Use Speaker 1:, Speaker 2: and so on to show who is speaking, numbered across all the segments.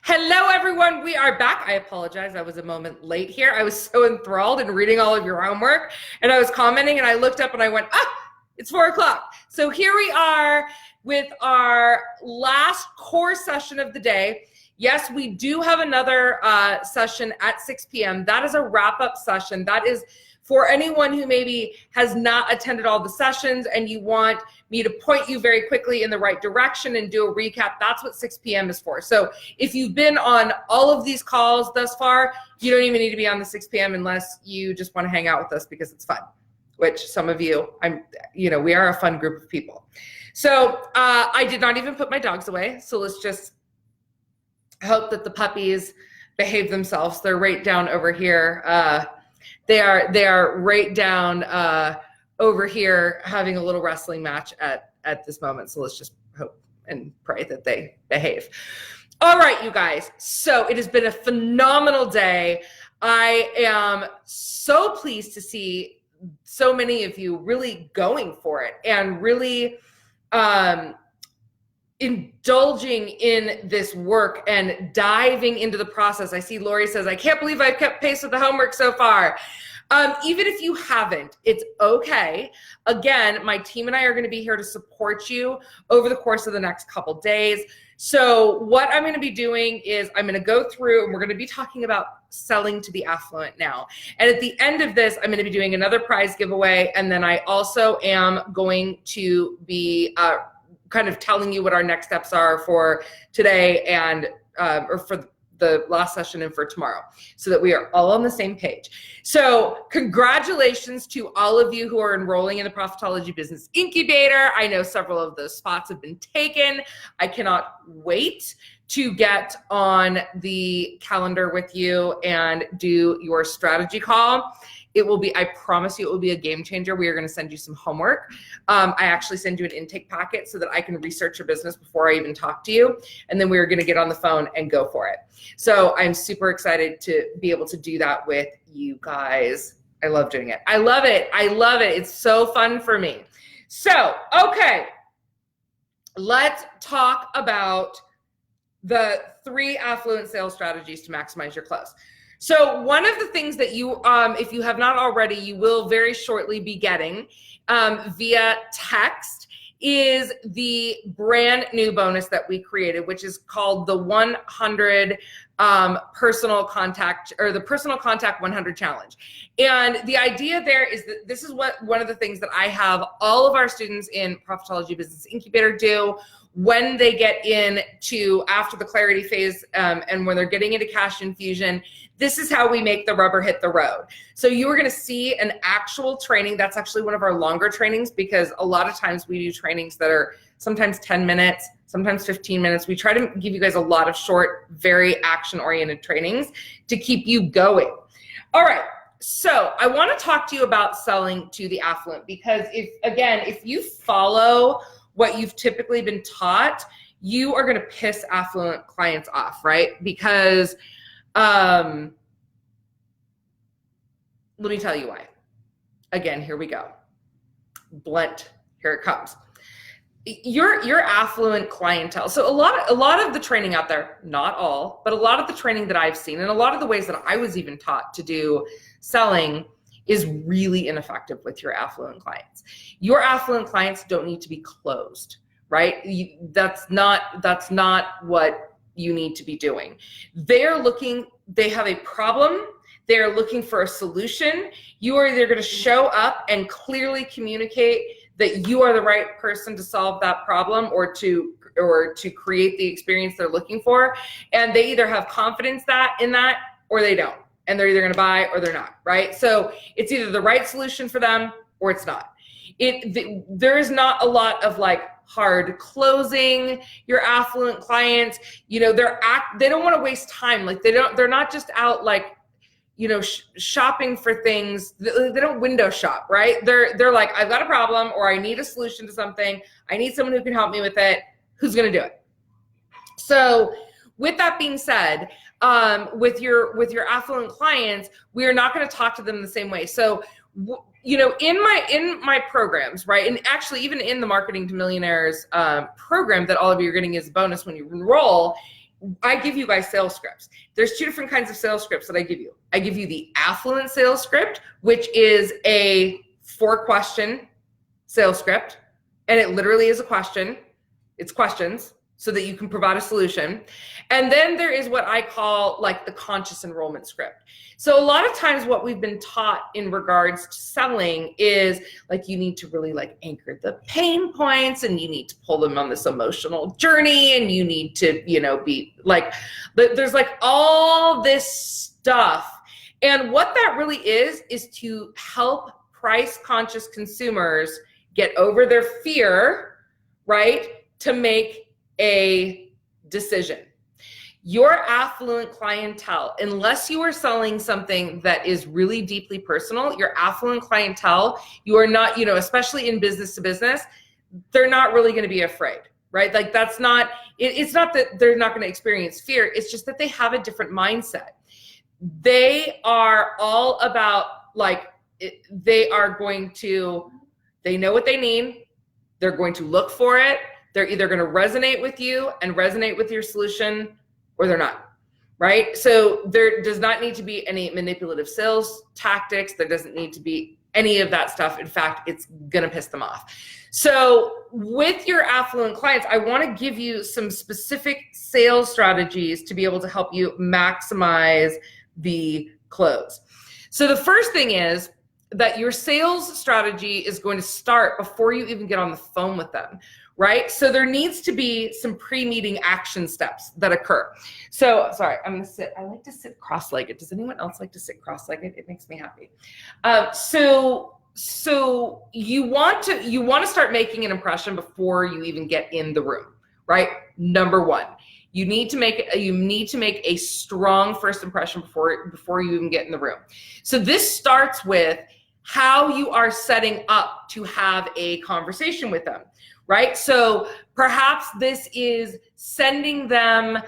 Speaker 1: Hello, everyone. We are back. I apologize. I was a moment late here. I was so enthralled in reading all of your homework, and I was commenting, and I looked up and I went, it's 4 o'clock. So here we are with our last core session of the day. Yes, we do have another session at 6 p.m. That is a wrap-up session. That is for anyone who maybe has not attended all the sessions and you want me to point you very quickly in the right direction and do a recap. That's what 6 p.m. is for. So if you've been on all of these calls thus far, you don't even need to be on the 6 p.m. unless you just want to hang out with us because it's fun, which some of you, we are a fun group of people. So I did not even put my dogs away. So let's just hope that the puppies behave themselves. They're right down over here. They are right down over here having a little wrestling match at this moment. So let's just hope and pray that they behave. All right, you guys. So it has been a phenomenal day. I am so pleased to see so many of you really going for it and really indulging in this work and diving into the process. I see Lori says, I can't believe I've kept pace with the homework so far. Even if you haven't, it's okay. Again, my team and I are going to be here to support you over the course of the next couple days. So what I'm going to be doing is I'm going to go through and we're going to be talking about selling to the affluent now. And at the end of this, I'm going to be doing another prize giveaway. And then I also am going to be kind of telling you what our next steps are for today and or for the last session and for tomorrow so that we are all on the same page. So congratulations to all of you who are enrolling in the Profitology Business Incubator. I know several of those spots have been taken. I cannot wait to get on the calendar with you and do your strategy call. It will be, I promise you, it will be a game changer. We are going to send you some homework. I actually send you an intake packet so that I can research your business before I even talk to you. And then we're going to get on the phone and go for it. So I'm super excited to be able to do that with you guys. I love doing it. I love it. I love it. It's so fun for me. So, okay, let's talk about the 3 affluent sales strategies to maximize your close. So one of the things that you, if you have not already, you will very shortly be getting via text is the brand new bonus that we created, which is called the 100 personal contact, or the personal contact 100 challenge. And the idea there is that this is what one of the things that I have all of our students in Profitology Business Incubator do when they get into after the clarity phase and when they're getting into cash infusion. This is how we make the rubber hit the road. So you are going to see an actual training. That's actually one of our longer trainings because a lot of times we do trainings that are sometimes 10 minutes, sometimes 15 minutes. We try to give you guys a lot of short, very action-oriented trainings to keep you going. All right. So I want to talk to you about selling to the affluent because if you follow what you've typically been taught, you are going to piss affluent clients off, right? Because let me tell you why. Again, here we go. Blunt, here it comes. Your affluent clientele. So a lot of the training out there, not all, but a lot of the training that I've seen and a lot of the ways that I was even taught to do selling is really ineffective with your affluent clients. Your affluent clients don't need to be closed, right? That's not what you need to be doing. They have a problem. They're looking for a solution. You are either going to show up and clearly communicate that you are the right person to solve that problem or to create the experience they're looking for. And they either have confidence in that or they don't. And they're either going to buy or they're not, right? So it's either the right solution for them or it's not. There is not a lot of like hard closing your affluent clients. You know, they don't want to waste time. Like they're not just out like, shopping for things. They don't window shop, right? They're like, I've got a problem or I need a solution to something. I need someone who can help me with it. Who's going to do it? So with that being said, with your affluent clients, we are not going to talk to them the same way. So, in my programs, right, and actually even in the Marketing to Millionaires program that all of you are getting as a bonus when you enroll, I give you guys sales scripts. There's two different kinds of sales scripts that I give you. I give you the Affluent sales script, which is a 4-question sales script. And it literally is a question. It's questions so that you can provide a solution. And then there is what I call like the conscious enrollment script. So a lot of times what we've been taught in regards to selling is like, you need to really like anchor the pain points, and you need to pull them on this emotional journey, and you need to, you know, be like, there's like all this stuff. And what that really is to help price conscious consumers get over their fear, right? To make a decision. Your affluent clientele, unless you are selling something that is really deeply personal, your affluent clientele, you are not, you know, especially in business to business, they're not really going to be afraid, right? Like that's not, it's not that they're not going to experience fear. It's just that they have a different mindset. They are all about like, they know what they need. They're going to look for it. They're either going to resonate with you and resonate with your solution, or they're not, right? So there does not need to be any manipulative sales tactics. There doesn't need to be any of that stuff. In fact, it's going to piss them off. So with your affluent clients, I want to give you some specific sales strategies to be able to help you maximize the close. So the first thing is that your sales strategy is going to start before you even get on the phone with them, right? So there needs to be some pre-meeting action steps that occur. So, sorry, I'm gonna sit. I like to sit cross-legged. Does anyone else like to sit cross-legged? It makes me happy. So you want to start making an impression before you even get in the room, right? Number one, you need to make a strong first impression before you even get in the room. So this starts with how you are setting up to have a conversation with them, right? So perhaps this is sending them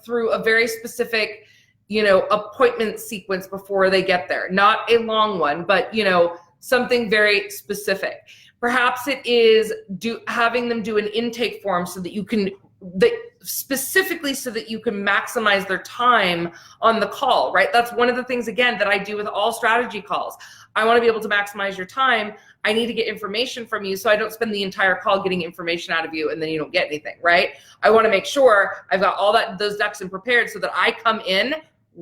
Speaker 1: through a very specific, you know, appointment sequence before they get there. Not a long one, but, you know, something very specific. Perhaps it is having them do an intake form so that you can, specifically so that you can maximize their time on the call, right? That's one of the things, again, that I do with all strategy calls. I want to be able to maximize your time. I need to get information from you so I don't spend the entire call getting information out of you and then you don't get anything, right? I want to make sure I've got all those ducks in prepared so that I come in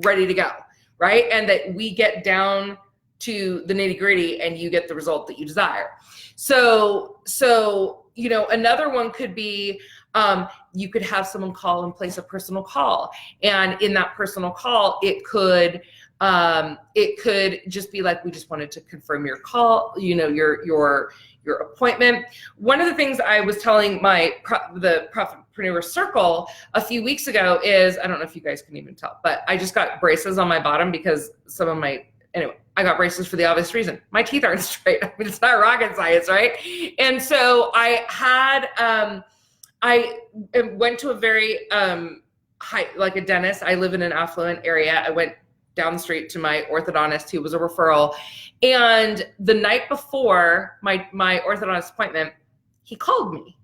Speaker 1: ready to go, right? And that we get down to the nitty-gritty and you get the result that you desire. So you know, another one could be, you could have someone call and place a personal call. And in that personal call, it could just be like, we just wanted to confirm your call, you know, your appointment. One of the things I was telling the Profitpreneur Circle a few weeks ago is, I don't know if you guys can even tell, but I just got braces on my bottom because anyway, I got braces for the obvious reason. My teeth aren't straight. I mean, it's not rocket science, right? And so I went to a very like a dentist. I live in an affluent area. I went down the street to my orthodontist, who was a referral. And the night before my orthodontist appointment, he called me.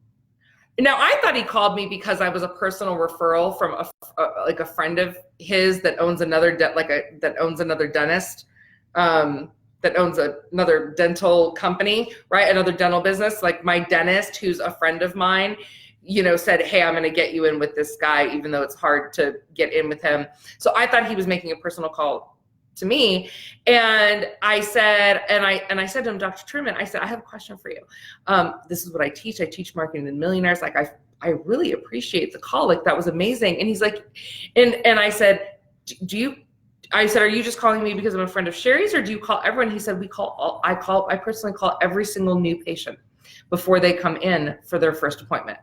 Speaker 1: Now, I thought he called me because I was a personal referral from a friend of his that owns another dentist, that owns another dental company, right? Another dental business. Like my dentist, who's a friend of mine, you know, said, hey, I'm going to get you in with this guy, even though it's hard to get in with him. So I thought he was making a personal call to me. And I said, I said to him, Dr. Truman, I said, I have a question for you. This is what I teach. I teach marketing to millionaires. Like I really appreciate the call. Like that was amazing. And he's like, and I said, are you just calling me because I'm a friend of Sherry's, or do you call everyone? He said, I personally call every single new patient before they come in for their first appointment.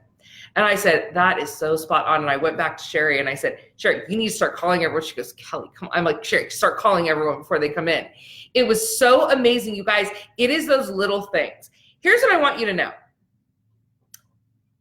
Speaker 1: And I said, that is so spot on. And I went back to Sherry and I said, Sherry, you need to start calling everyone. She goes, Kelly, come on. I'm like, Sherry, start calling everyone before they come in. It was so amazing, you guys. It is those little things. Here's what I want you to know.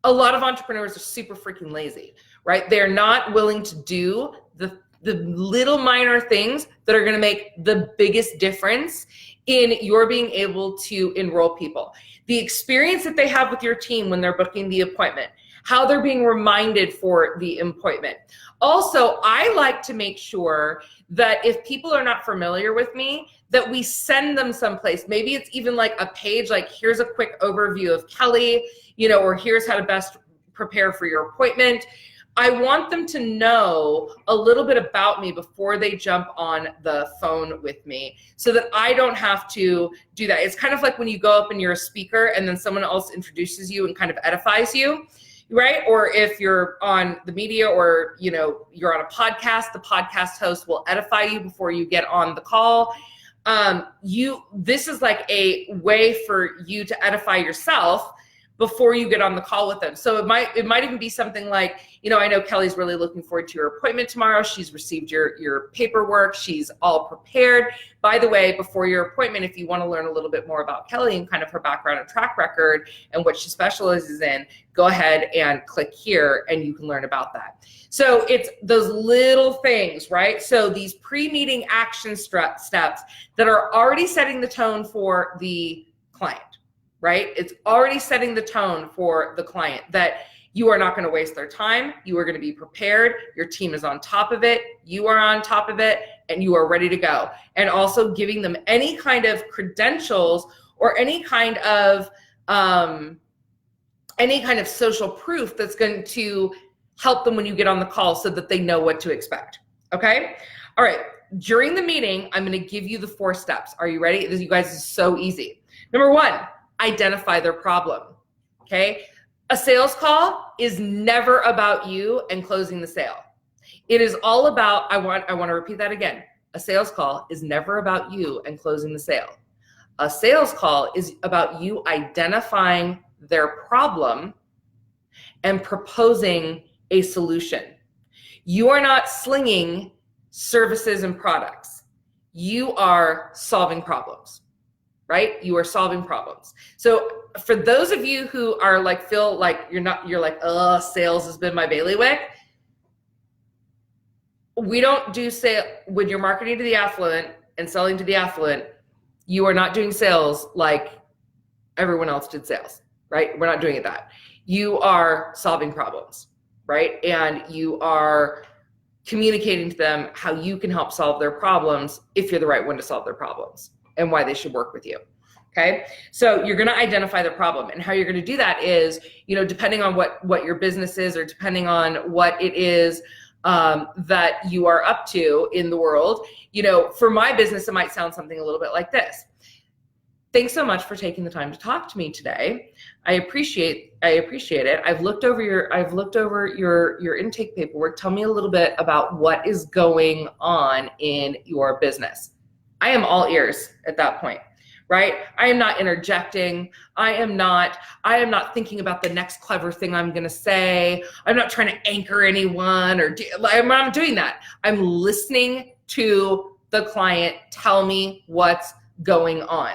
Speaker 1: A lot of entrepreneurs are super freaking lazy, right? They're not willing to do the little minor things that are going to make the biggest difference in your being able to enroll people. The experience that they have with your team when they're booking the appointment, how they're being reminded for the appointment. Also, I like to make sure that if people are not familiar with me, that we send them someplace. Maybe it's even like a page, like here's a quick overview of Kelly, or here's how to best prepare for your appointment. I want them to know a little bit about me before they jump on the phone with me so that I don't have to do that. It's kind of like when you go up and you're a speaker and then someone else introduces you and kind of edifies you, right? Or if you're on the media or, you're on a podcast, the podcast host will edify you before you get on the call. This is like a way for you to edify yourself before you get on the call with them. So it might even be something like, I know Kelly's really looking forward to your appointment tomorrow. She's received your paperwork. She's all prepared. By the way, before your appointment, if you want to learn a little bit more about Kelly and kind of her background and track record and what she specializes in, go ahead and click here and you can learn about that. So it's those little things, right? So these pre-meeting action steps that are already setting the tone for the client, right? It's already setting the tone for the client that you are not going to waste their time. You are going to be prepared. Your team is on top of it. You are on top of it and you are ready to go. And also giving them any kind of credentials or any kind of social proof that's going to help them when you get on the call so that they know what to expect. Okay. All right. During the meeting, I'm going to give you the 4 steps. Are you ready? This, you guys, is so easy. Number 1, identify their problem. Okay. A sales call is never about you and closing the sale. It is all about, I want to repeat that again. A sales call is never about you and closing the sale. A sales call is about you identifying their problem and proposing a solution. You are not slinging services and products. You are solving problems, right? You are solving problems. So for those of you who are like, feel like you're like, oh, sales has been my bailiwick. We don't do sale when you're marketing to the affluent and selling to the affluent. You are not doing sales like everyone else did sales, right? We're not doing it that. You are solving problems, right? And you are communicating to them how you can help solve their problems if you're the right one to solve their problems and why they should work with you. Okay. So you're going to identify the problem, and how you're going to do that is, depending on what your business is or depending on what it is that you are up to in the world. For my business, it might sound something a little bit like this. Thanks so much for taking the time to talk to me today. I appreciate it. I've looked over your intake paperwork. Tell me a little bit about what is going on in your business. I am all ears at that point, right? I am not interjecting. I am not thinking about the next clever thing I'm going to say. I'm not trying to anchor anyone I'm not doing that. I'm listening to the client tell me what's going on.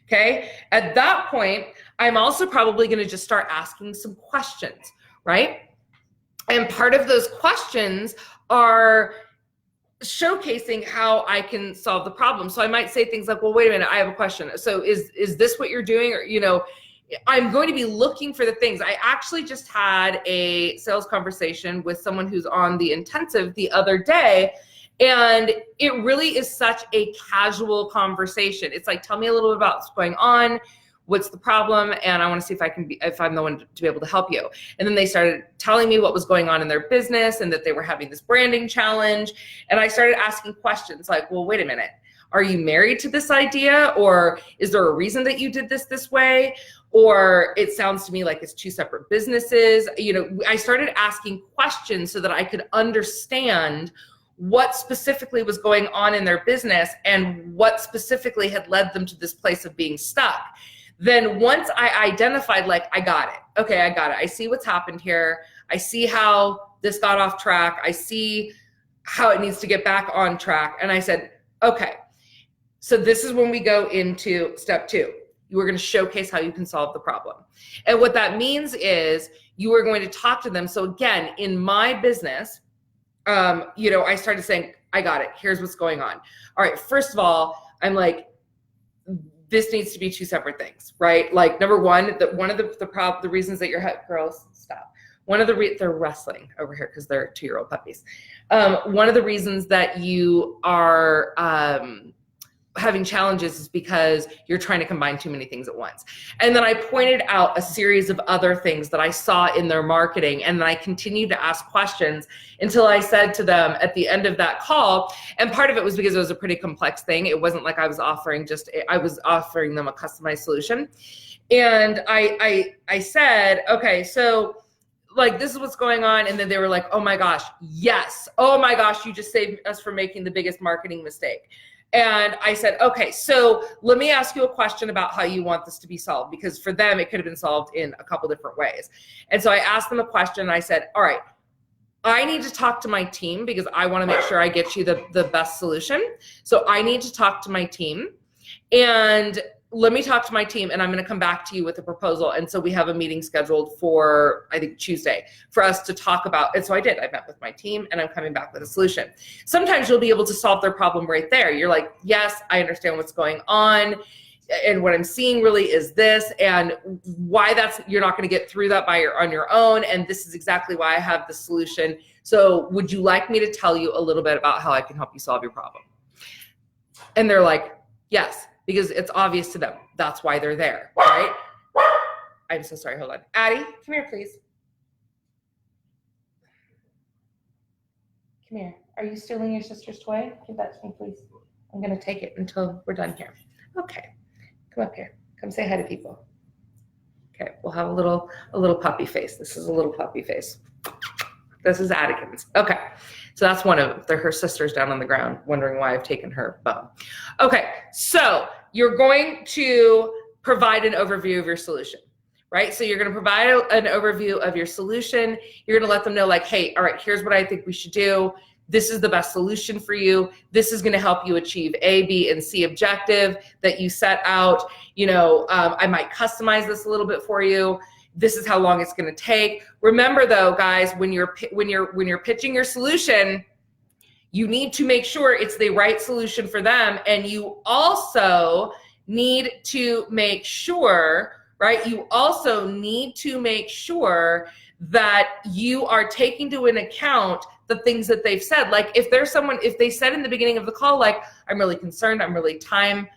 Speaker 1: Okay. At that point, I'm also probably going to just start asking some questions, right? And part of those questions are showcasing how I can solve the problem. So I might say things like, well, wait a minute, I have a question. So is this what you're doing? Or, I'm going to be looking for the things. I actually just had a sales conversation with someone who's on the intensive the other day. And it really is such a casual conversation. It's like, tell me a little bit about what's going on. What's the problem? And I want to see if I'm the one to be able to help you. And then they started telling me what was going on in their business and that they were having this branding challenge. And I started asking questions like, well, wait a minute. Are you married to this idea? Or is there a reason that you did this way? Or it sounds to me like it's 2 separate businesses. I started asking questions so that I could understand what specifically was going on in their business and what specifically had led them to this place of being stuck. Then once I identified, like, I got it. Okay, I got it. I see what's happened here. I see how this got off track. I see how it needs to get back on track. And I said, okay, so this is when we go into step 2. You are going to showcase how you can solve the problem. And what that means is you are going to talk to them. So again, in my business, I started saying, I got it. Here's what's going on. All right. First of all, I'm like, this needs to be 2 separate things, right? Like, number one, one of the reasons that girls, stop. they're wrestling over here because they're 2-year-old puppies. One of the reasons that you are having challenges is because you're trying to combine too many things at once. And then I pointed out a series of other things that I saw in their marketing, and then I continued to ask questions until I said to them at the end of that call, and part of it was because it was a pretty complex thing. It wasn't like I was offering them a customized solution. And I said, okay, so like, this is what's going on. And then they were like, oh my gosh, yes. Oh my gosh, you just saved us from making the biggest marketing mistake. And I said, okay, so let me ask you a question about how you want this to be solved, because for them, it could have been solved in a couple different ways. And so I asked them a question, and I said, all right, I need to talk to my team because I want to make sure I get you the best solution. So I need to talk to my team, and let me talk to my team, and I'm going to come back to you with a proposal. And so we have a meeting scheduled for, I think, Tuesday for us to talk about. And so I did. I met with my team, and I'm coming back with a solution. Sometimes you'll be able to solve their problem right there. You're like, yes, I understand what's going on, and what I'm seeing really is this, and why you're not going to get through that on your own. And this is exactly why I have the solution. So would you like me to tell you a little bit about how I can help you solve your problem? And they're like, yes. Because it's obvious to them. That's why they're there, right? I'm so sorry, hold on. Addie, come here, please. Come here. Are you stealing your sister's toy? Give that to me, please. I'm gonna take it until we're done here. Okay, come up here. Come say hi to people. Okay, we'll have a little puppy face. This is a little puppy face. This is Addikins. Okay, so that's one of them. They're her sisters down on the ground wondering why I've taken her bone. Okay, so you're going to provide an overview of your solution, right? So you're going to provide an overview of your solution. You're going to let them know, like, hey, all right, here's what I think we should do. This is the best solution for you. This is going to help you achieve A, B, and C objective that you set out. You know, I might customize this a little bit for you. This is how long it's going to take. Remember though, guys, when you're pitching your solution, you need to make sure it's the right solution for them. And you also need to make sure, right? You also need to make sure that you are taking into account the things that they've said. Like if they said in the beginning of the call, like, I'm really concerned, I'm really time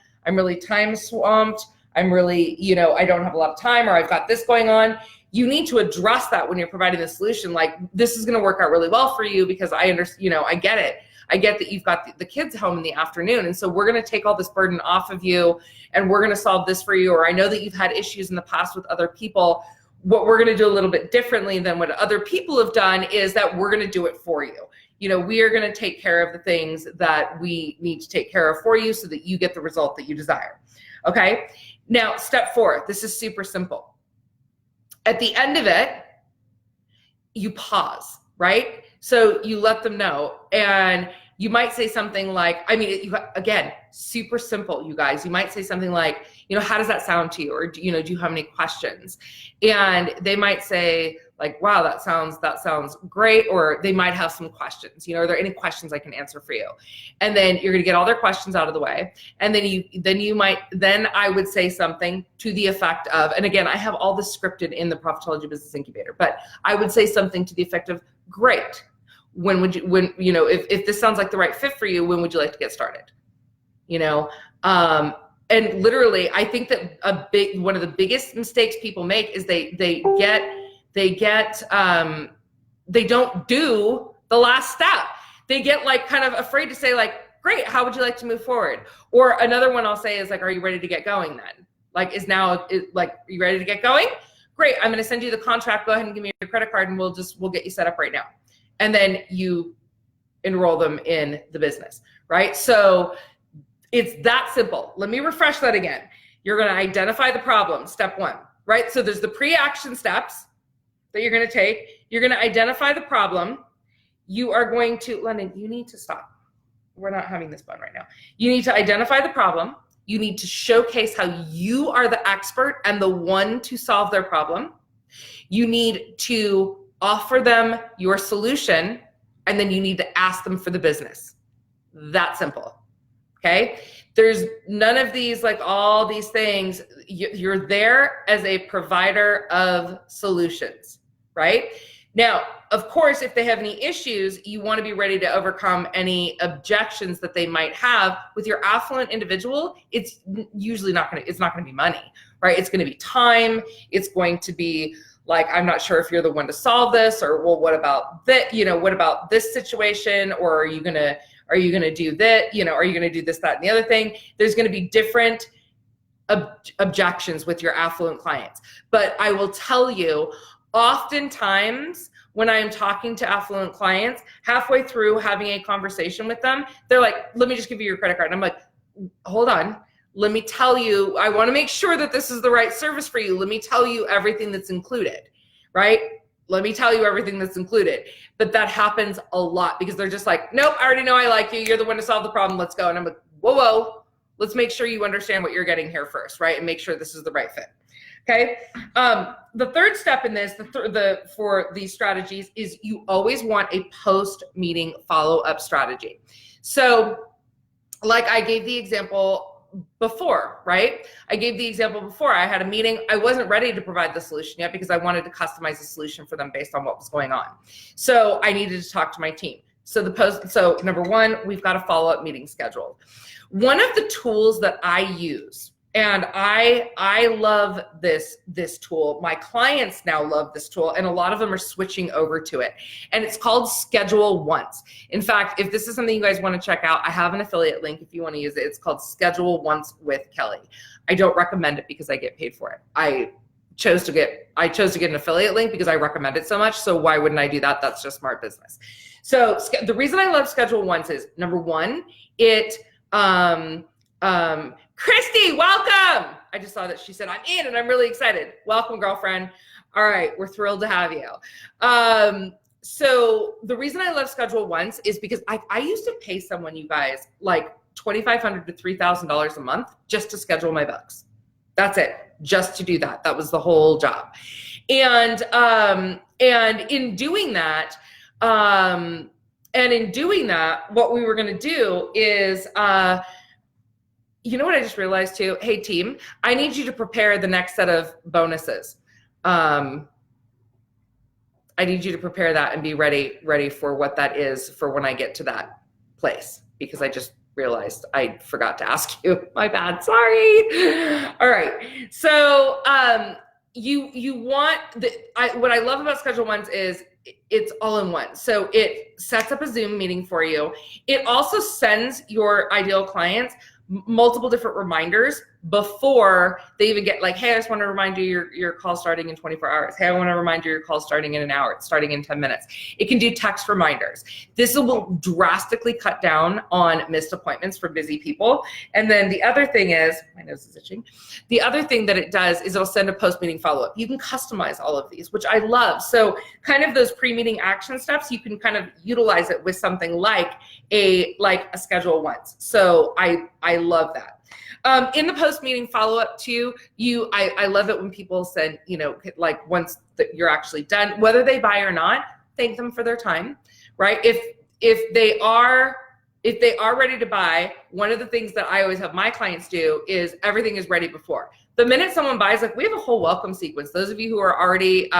Speaker 1: swamped, I'm really, I don't have a lot of time, or I've got this going on. You need to address that when you're providing the solution. Like, this is going to work out really well for you because I understand, I get it. I get that you've got the kids home in the afternoon. And so we're going to take all this burden off of you, and we're going to solve this for you. Or I know that you've had issues in the past with other people. What we're going to do a little bit differently than what other people have done is that we're going to do it for you. We are going to take care of the things that we need to take care of for you so that you get the result that you desire. Okay. Now, step 4, this is super simple. At the end of it, you pause, right? So you let them know, and you might say something like, again, super simple, you guys. You might say something like, how does that sound to you? Or, do you have any questions? And they might say like, wow, that sounds great. Or they might have some questions. Are there any questions I can answer for you? And then you're going to get all their questions out of the way. And then I would say something to the effect of, and again, I have all this scripted in the Profitology Business Incubator, but I would say something to the effect of, great. If this sounds like the right fit for you, when would you like to get started? And literally, I think that one of the biggest mistakes people make is they don't do the last step. They get like kind of afraid to say like, great, how would you like to move forward? Or another one I'll say is like, are you ready to get going then? Like, are you ready to get going? Great, I'm going to send you the contract. Go ahead and give me your credit card, and we'll get you set up right now. And then you enroll them in the business, right? So it's that simple. Let me refresh that again. You're going to identify the problem, step 1, right? So there's the pre-action steps that you're going to take. You're going to identify the problem. You are going to, Lennon, you need to stop. We're not having this fun right now. You need to identify the problem. You need to showcase how you are the expert and the one to solve their problem. You need to offer them your solution, and then you need to ask them for the business. That simple. Okay. There's none of these, like all these things. You're there as a provider of solutions, right? Now, of course, if they have any issues, you want to be ready to overcome any objections that they might have. With your affluent individual, it's usually not going to be money, right? It's going to be time. It's going to be like, I'm not sure if you're the one to solve this, or, well, what about that? What about this situation? Or are you going to do that? Are you going to do this, that, and the other thing? There's going to be different objections with your affluent clients. But I will tell you, oftentimes when I'm talking to affluent clients, halfway through having a conversation with them, they're like, let me just give you your credit card. And I'm like, hold on. Let me tell you, I want to make sure that this is the right service for you. Let me tell you everything that's included, right? Let me tell you everything that's included. But that happens a lot because they're just like, nope, I already know I like you. You're the one to solve the problem. Let's go. And I'm like, whoa. Let's make sure you understand what you're getting here first, right? And make sure this is the right fit. Okay. The third step in this, for these strategies, is you always want a post-meeting follow-up strategy. So, like I gave the example before, right? I gave the example before. I had a meeting. I wasn't ready to provide the solution yet because I wanted to customize the solution for them based on what was going on. So I needed to talk to my team. So number one, we've got a follow-up meeting scheduled. One of the tools that I use, and I love this tool. My clients now love this tool, and a lot of them are switching over to it. And it's called Schedule Once. In fact, if this is something you guys want to check out, I have an affiliate link if you want to use it. It's called Schedule Once with Kelly. I don't recommend it because I get paid for it. I chose to get an affiliate link because I recommend it so much. So why wouldn't I do that? That's just smart business. So the reason I love Schedule Once is, number one, it Christy, welcome. I just saw that she said I'm in, and I'm really excited. Welcome, girlfriend. All right, we're thrilled to have you. So the reason I love Schedule Once is because I used to pay someone, you guys, like $2,500 to $3,000 a month just to schedule my books. That's it, just to do that. That was the whole job. And in doing that, what we were going to do is, you know what I just realized too? Hey team, I need you to prepare the next set of bonuses. I need you to prepare that and be ready for what that is for when I get to that place, because I just realized I forgot to ask you. My bad, sorry. All right. So you want what I love about Schedule Once is it's all in one. So it sets up a Zoom meeting for you. It also sends your ideal clients multiple different reminders before they even get like, hey, I just want to remind you your call starting in 24 hours. Hey, I want to remind you your call starting in an hour. It's starting in 10 minutes. It can do text reminders. This will drastically cut down on missed appointments for busy people. And then the other thing is, my nose is itching. The other thing that it does is it'll send a post-meeting follow-up. You can customize all of these, which I love. So kind of those pre-meeting action steps, you can kind of utilize it with something like a Schedule Once. So I love that. In the post-meeting follow-up too, I love it when people send, like once that you're actually done, whether they buy or not, thank them for their time, right? If they are ready to buy, one of the things that I always have my clients do is everything is ready before. The minute someone buys, like we have a whole welcome sequence. Those of you who are already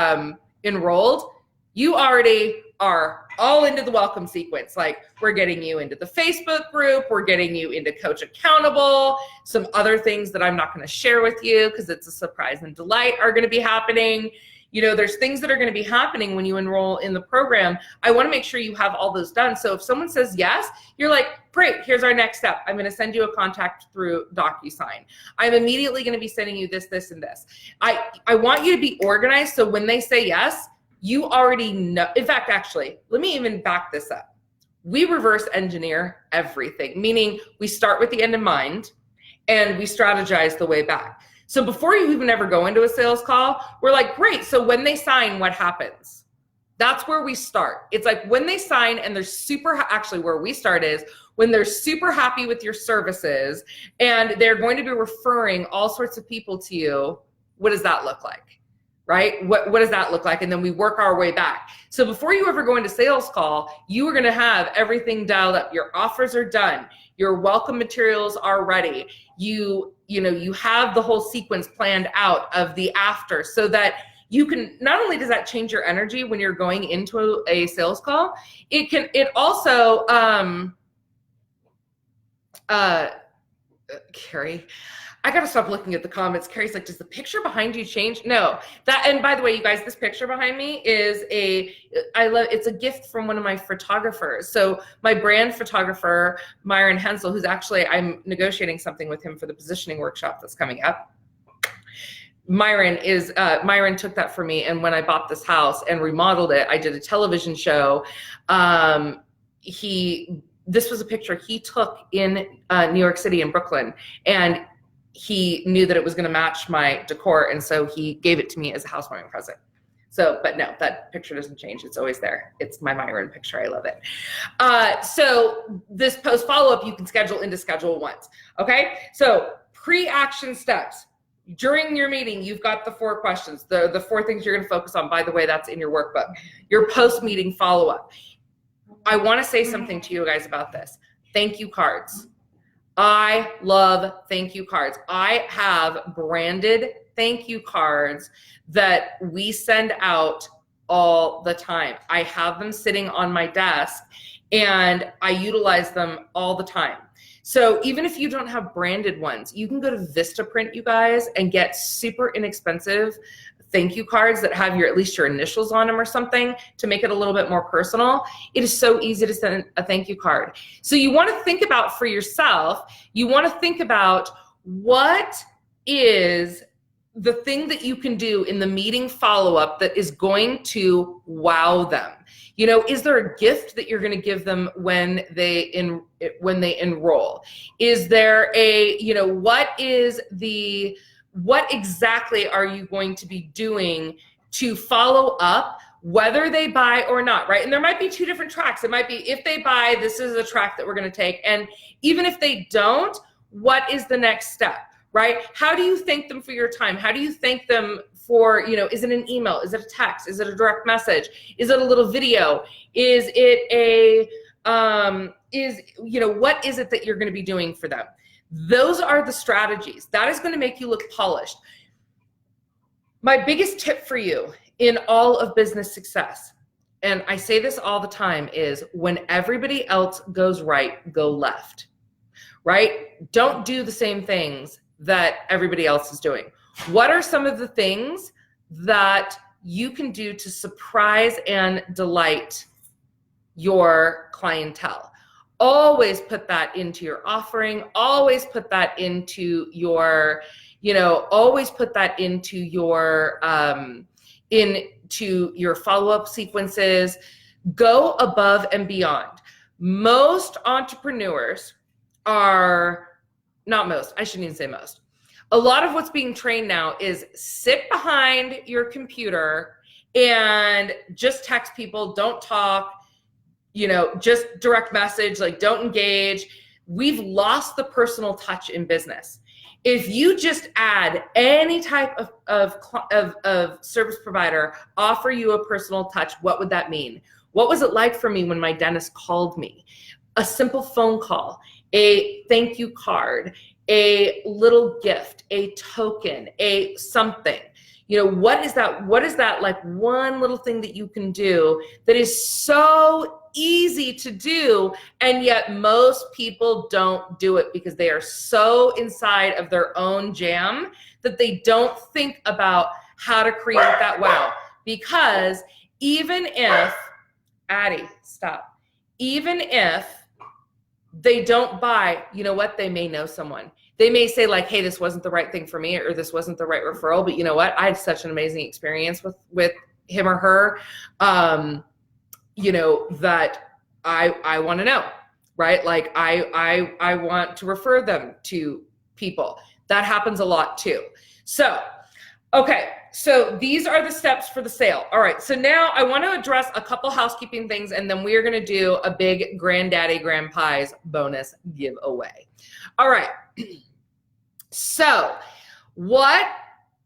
Speaker 1: enrolled, you already are all into the welcome sequence. Like we're getting you into the Facebook group, we're getting you into Coach Accountable, some other things that I'm not going to share with you because it's a surprise and delight are going to be happening. There's things that are going to be happening when you enroll in the program. I want to make sure you have all those done. So if someone says yes, you're like, great, here's our next step. I'm going to send you a contact through DocuSign. I'm immediately going to be sending you this, this, and this. I want you to be organized so when they say yes, you already know. In fact, actually, let me even back this up. We reverse engineer everything, meaning we start with the end in mind and we strategize the way back. So before you even ever go into a sales call, we're like, great, so when they sign, what happens? That's where we start. It's like when they sign and they're actually where we start is when they're super happy with your services and they're going to be referring all sorts of people to you, what does that look like? Right? What does that look like? And then we work our way back. So before you ever go into sales call, you are going to have everything dialed up. Your offers are done. Your welcome materials are ready. You have the whole sequence planned out of the after so that you can, not only does that change your energy when you're going into a sales call, it also, Carrie, I gotta stop looking at the comments. Carrie's like, does the picture behind you change? No, and by the way, you guys, this picture behind me is it's a gift from one of my photographers. So my brand photographer, Myron Hensel, who's actually, I'm negotiating something with him for the positioning workshop that's coming up. Myron took that for me. And when I bought this house and remodeled it, I did a television show. This was a picture he took in New York City and Brooklyn, and he knew that it was going to match my decor, and so he gave it to me as a housewarming present. So, but no, that picture doesn't change. It's always there. It's my Myron picture. I love it. So this post follow-up you can schedule into schedule once. Okay, so pre-action steps. During your meeting, you've got the 4 questions, the 4 things you're going to focus on. By the way, that's in your workbook. Your post-meeting follow-up. I want to say something to you guys about this. Thank you cards. I love thank you cards. I have branded thank you cards that we send out all the time. I have them sitting on my desk and I utilize them all the time. So even if you don't have branded ones, you can go to Vistaprint, you guys, and get super inexpensive thank you cards that have at least your initials on them or something to make it a little bit more personal. It is so easy to send a thank you card. So you want to think about for yourself, you want to think about what is the thing that you can do in the meeting follow-up that is going to wow them. You know, is there a gift that you're going to give them when they enroll? Is there a, you know, what exactly are you going to be doing to follow up, whether they buy or not, right? And there might be 2 different tracks. It might be, if they buy, this is the track that we're going to take. And even if they don't, what is the next step, right? How do you thank them for your time? How do you thank them for, you know, is it an email? Is it a text? Is it a direct message? Is it a little video? Is it you know, what is it that you're going to be doing for them? Those are the strategies. That is going to make you look polished. My biggest tip for you in all of business success, and I say this all the time, is when everybody else goes right, go left, right? Don't do the same things that everybody else is doing. What are some of the things that you can do to surprise and delight your clientele? Always put that into your offering. Always put that into your, you know, always put that into your follow-up sequences. Go above and beyond. Most entrepreneurs are, not most, I shouldn't even say most. A lot of what's being trained now is sit behind your computer and just text people, don't talk, you know, just direct message, like don't engage. We've lost the personal touch in business. If you just add any type of service provider, offer you a personal touch, what would that mean? What was it like for me when my dentist called me? A simple phone call, a thank you card, a little gift, a token, a something. You know, what is that like one little thing that you can do that is so easy to do, and yet most people don't do it because they are so inside of their own jam that they don't think about how to create that wow. Because even if, Addie, stop. Even if they don't buy, you know what, they may know someone. They may say like, hey, this wasn't the right thing for me, or this wasn't the right referral, but you know what? I had such an amazing experience with him or her, you know, that I want to know, right? Like I want to refer them to people. That happens a lot too. So, okay. So these are the steps for the sale. All right. So now I want to address a couple housekeeping things, and then we are going to do a big granddaddy, grandpa's bonus giveaway. All right. So what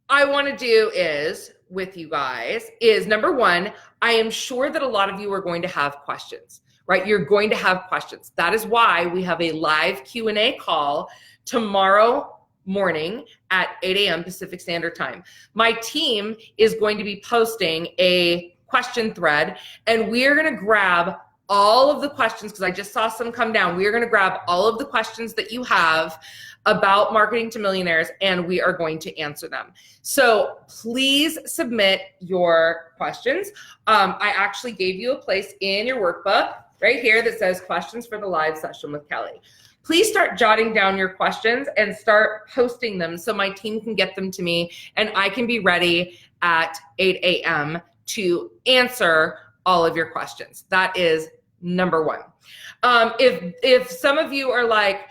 Speaker 1: I want to do is with you guys is, number one, I am sure that a lot of you are going to have questions, right? You're going to have questions. That is why we have a live Q&A call tomorrow morning at 8 a.m. Pacific Standard Time. My team is going to be posting a question thread, and we are going to grab all of the questions, because I just saw some come down. We are going to grab all of the questions that you have about marketing to millionaires, and we are going to answer them. So please submit your questions. I actually gave you a place in your workbook right here that says questions for the live session with Kelly. Please start jotting down your questions and start posting them so my team can get them to me and I can be ready at 8 a.m. to answer all of your questions. That is number one. If some of you are like,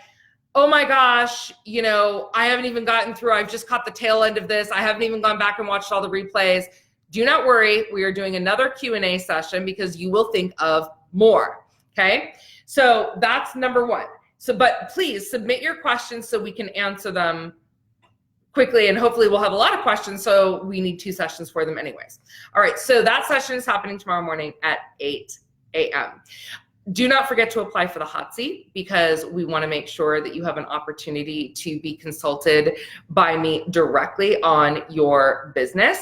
Speaker 1: oh my gosh, you know, I haven't even gotten through, I've just caught the tail end of this, I haven't even gone back and watched all the replays, do not worry, we are doing another Q&A session because you will think of more, okay? So that's number one. So, but please submit your questions so we can answer them quickly, and hopefully we'll have a lot of questions, so we need 2 sessions for them anyways. All right, so that session is happening tomorrow morning at 8 a.m. Do not forget to apply for the hot seat, because we want to make sure that you have an opportunity to be consulted by me directly on your business.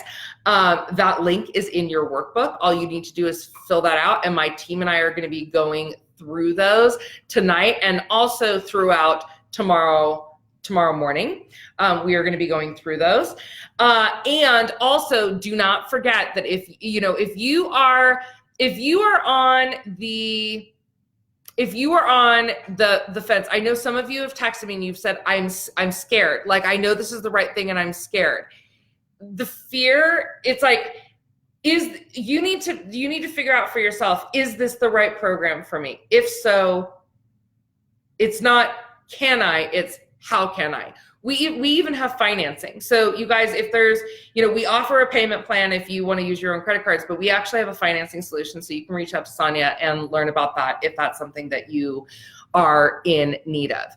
Speaker 1: That link is in your workbook. All you need to do is fill that out, and my team and I are going to be going through those tonight and also throughout tomorrow morning. We are going to be going through those. And also do not forget that if you are on the fence, I know some of you have texted me and you've said, I'm scared. Like, I know this is the right thing and I'm scared. The fear, it's like, you need to figure out for yourself, is this the right program for me? If so, it's not can I, it's how can I? We even have financing. So you guys, if there's, we offer a payment plan if you want to use your own credit cards, but we actually have a financing solution. So you can reach out to Sonia and learn about that if that's something that you are in need of.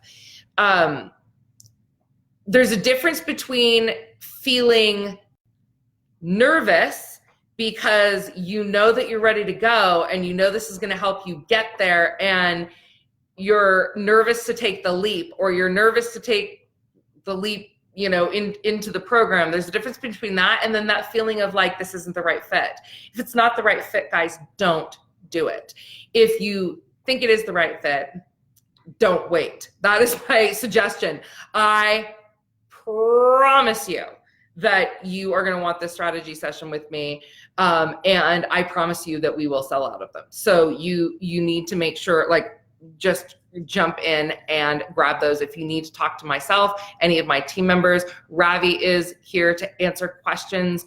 Speaker 1: There's a difference between feeling nervous because you know that you're ready to go and you know this is going to help you get there, and you're nervous to take the leap, or you're nervous to take the leap, into the program. There's a difference between that and then that feeling of like, this isn't the right fit. If it's not the right fit, guys, don't do it. If you think it is the right fit, don't wait. That is my suggestion. I promise you that you are going to want this strategy session with me. And I promise you that we will sell out of them. So you need to make sure, like, just jump in and grab those. If you need to talk to myself, any of my team members, Ravi is here to answer questions.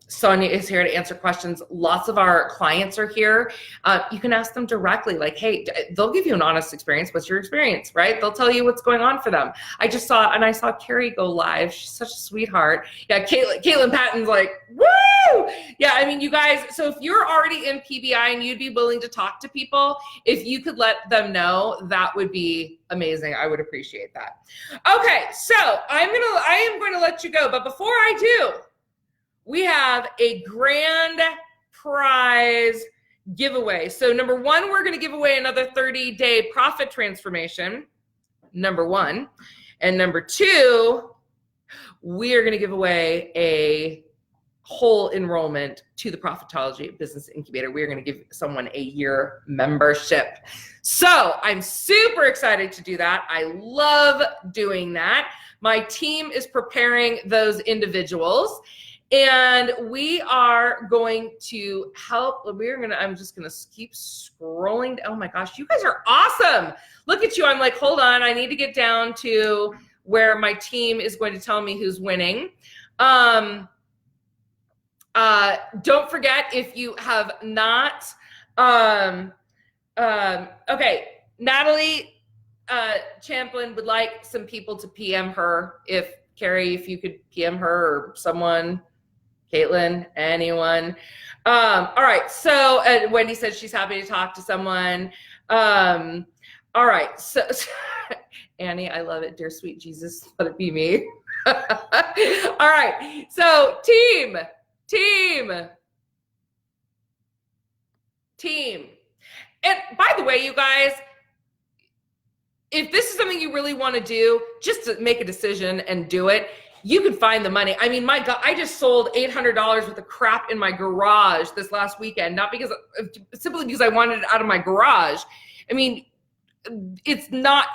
Speaker 1: Sonia is here to answer questions. Lots of our clients are here. You can ask them directly, like, hey, they'll give you an honest experience. What's your experience, right? They'll tell you what's going on for them. I saw Carrie go live. She's such a sweetheart. Yeah, Caitlin Patton's like, woo! Yeah, I mean, you guys, so if you're already in PBI and you'd be willing to talk to people, if you could let them know, that would be amazing. I would appreciate that. Okay, so I am going to let you go. But before I do, we have a grand prize giveaway. So number one, we're going to give away another 30-day profit transformation, number one. And number two, we are going to give away a whole enrollment to the Profitology Business Incubator. We are going to give someone a year membership. So I'm super excited to do that. I love doing that. My team is preparing those individuals. And we are going to help. I'm just going to keep scrolling. Oh my gosh, you guys are awesome. Look at you. I'm like, hold on. I need to get down to where my team is going to tell me who's winning. Don't forget, if you have not, okay, Natalie Champlin would like some people to PM her. Carrie, if you could PM her, or someone, Caitlin, anyone. All right, so Wendy said she's happy to talk to someone. All right, so Annie, I love it. Dear sweet Jesus, let it be me. All right, so team. And by the way, you guys, if this is something you really want to do, just to make a decision and do it, you can find the money. I mean, my God, I just sold $800 worth of crap in my garage this last weekend, simply because I wanted it out of my garage. I mean, it's not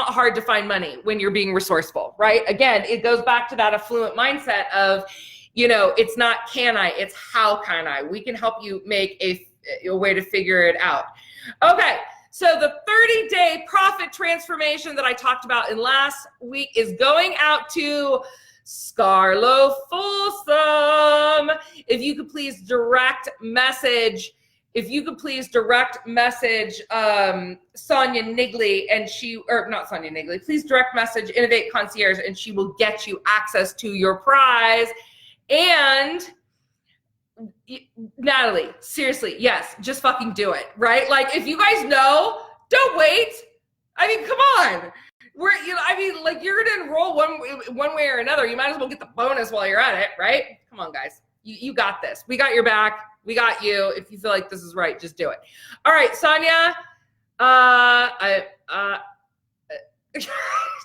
Speaker 1: hard to find money when you're being resourceful, right? Again, it goes back to that affluent mindset of, it's not can I, it's how can I. We can help you make a way to figure it out. Okay. So the 30-day profit transformation that I talked about in last week is going out to Scarlo Folsom. If you could please direct message Sonia Nigley, not Sonia Nigley, please direct message Innovate Concierge and she will get you access to your prize. And Natalie, seriously, yes, just fucking do it, right? Like, if you guys know, don't wait. I mean, come on. You're gonna enroll one way or another. You might as well get the bonus while you're at it, right? Come on, guys. You got this. We got your back. We got you. If you feel like this is right, just do it. All right, Sonia.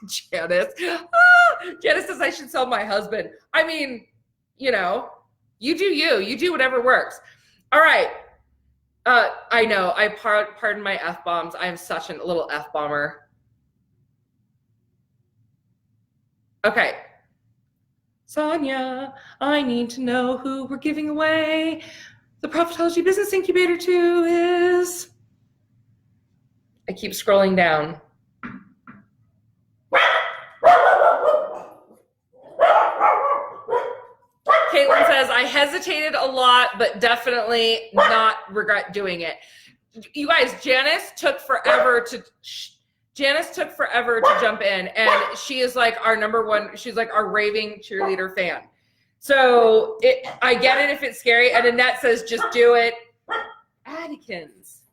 Speaker 1: Janice. Janice says I should sell my husband. I mean, you do you. You do whatever works. All right. I know. Pardon my F-bombs. I am such a little F-bomber. Okay. Sonia, I need to know who we're giving away the Profitology Business Incubator to is. I keep scrolling down. Caitlin says, I hesitated a lot, but definitely not regret doing it. You guys, Janice took forever to jump in, and she is like our number one, she's like our raving cheerleader fan. So I get it if it's scary. And Annette says, just do it. Adkins.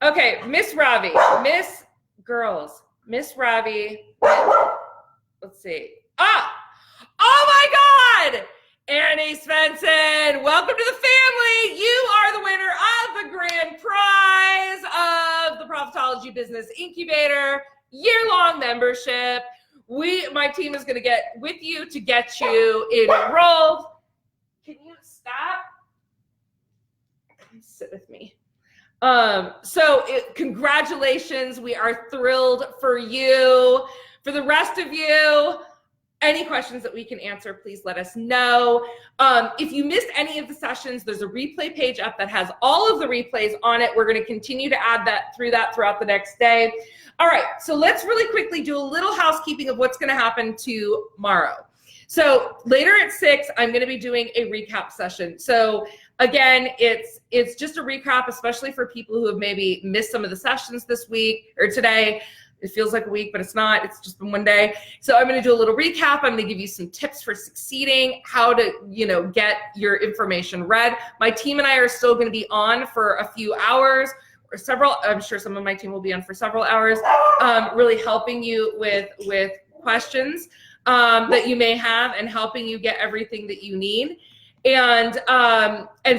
Speaker 1: Okay, Miss Ravi, Miss Ravi. Let's see. Oh my God! Annie Svensson, welcome to the family. You are the winner of the grand prize of the Profitology Business Incubator year-long membership. My team is going to get with you to get you enrolled. Can you stop? Come sit with me. Congratulations. We are thrilled for you. For the rest of you, any questions that we can answer, please let us know. If you missed any of the sessions, there's a replay page up that has all of the replays on it. We're going to continue to add that throughout the next day. All right, so let's really quickly do a little housekeeping of what's going to happen tomorrow. So later at 6, I'm going to be doing a recap session. So again, it's just a recap, especially for people who have maybe missed some of the sessions this week or today. It feels like a week, but it's not. It's just been one day. So I'm going to do a little recap. I'm going to give you some tips for succeeding, how to, get your information read. My team and I are still going to be on for a few hours or several. I'm sure some of my team will be on for several hours, really helping you with questions that you may have and helping you get everything that you need. And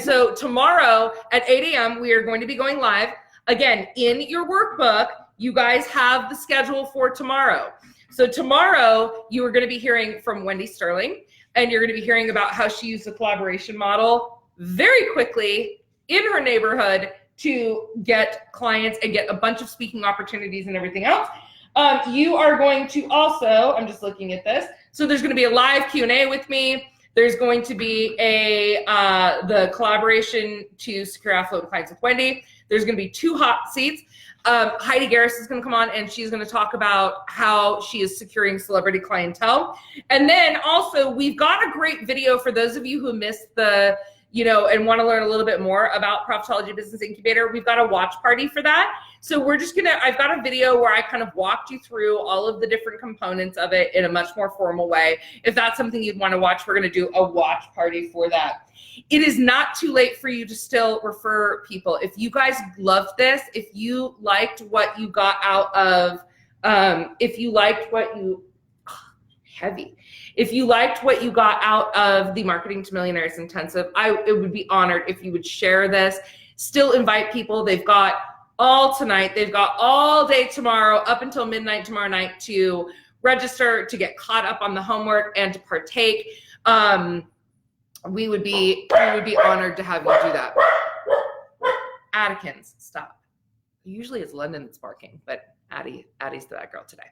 Speaker 1: so tomorrow at 8 a.m., we are going to be going live. Again, in your workbook, you guys have the schedule for tomorrow. So tomorrow, you are going to be hearing from Wendy Sterling, and you're going to be hearing about how she used the collaboration model very quickly in her neighborhood to get clients and get a bunch of speaking opportunities and everything else. You are going to also, I'm just looking at this, so there's going to be a live Q&A with me. There's going to be the collaboration to secure affluent clients with Wendy. There's going to be 2 hot seats. Heidi Garris is going to come on and she's going to talk about how she is securing celebrity clientele. And then also we've got a great video for those of you who missed the, and want to learn a little bit more about Profitology Business Incubator. We've got a watch party for that. So I've got a video where I kind of walked you through all of the different components of it in a much more formal way. If that's something you'd want to watch, we're going to do a watch party for that. It is not too late for you to still refer people. If you guys loved this, if you liked what you got out of, if you liked what you got out of the Marketing to Millionaires Intensive, it would be honored if you would share this. Still invite people. They've got all tonight. They've got all day tomorrow up until midnight tomorrow night to register, to get caught up on the homework, and to partake. We would be honored to have you do that. Addikins, stop. Usually it's London that's barking, but Addie's that girl today.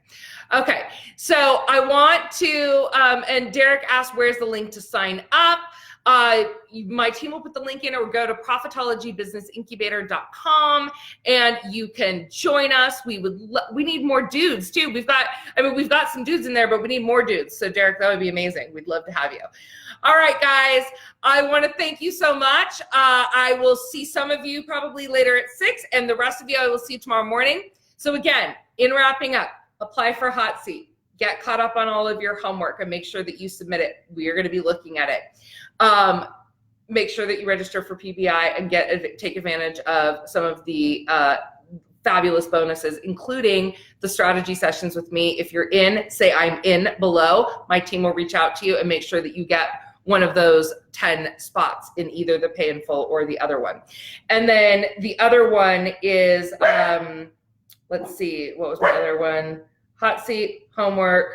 Speaker 1: Okay, so I want to, and Derek asked, where's the link to sign up? My team will put the link in, or go to profitologybusinessincubator.com and you can join us. We need more dudes too. We've got some dudes in there, but we need more dudes. So Derek, that would be amazing. We'd love to have you. All right, guys, I want to thank you so much. I will see some of you probably later at 6, and the rest of you I will see you tomorrow morning. So again, in wrapping up, apply for Hot Seat, get caught up on all of your homework, and make sure that you submit it. We are going to be looking at it. Make sure that you register for PBI and take advantage of some of the fabulous bonuses, including the strategy sessions with me. If you're in, say I'm in below. My team will reach out to you and make sure that you get one of those 10 spots in either the pay in full or the other one. And then the other one is, let's see, what was my other one? Hot Seat, homework,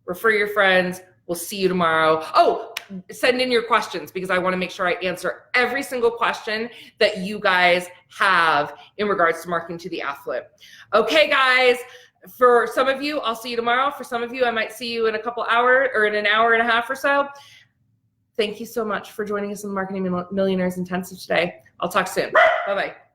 Speaker 1: refer your friends. We'll see you tomorrow. Oh, send in your questions, because I want to make sure I answer every single question that you guys have in regards to marketing to the affluent. Okay, guys, for some of you, I'll see you tomorrow. For some of you, I might see you in a couple hours or in an hour and a half or so. Thank you so much for joining us in the Marketing Millionaires Intensive today. I'll talk soon. Bye-bye.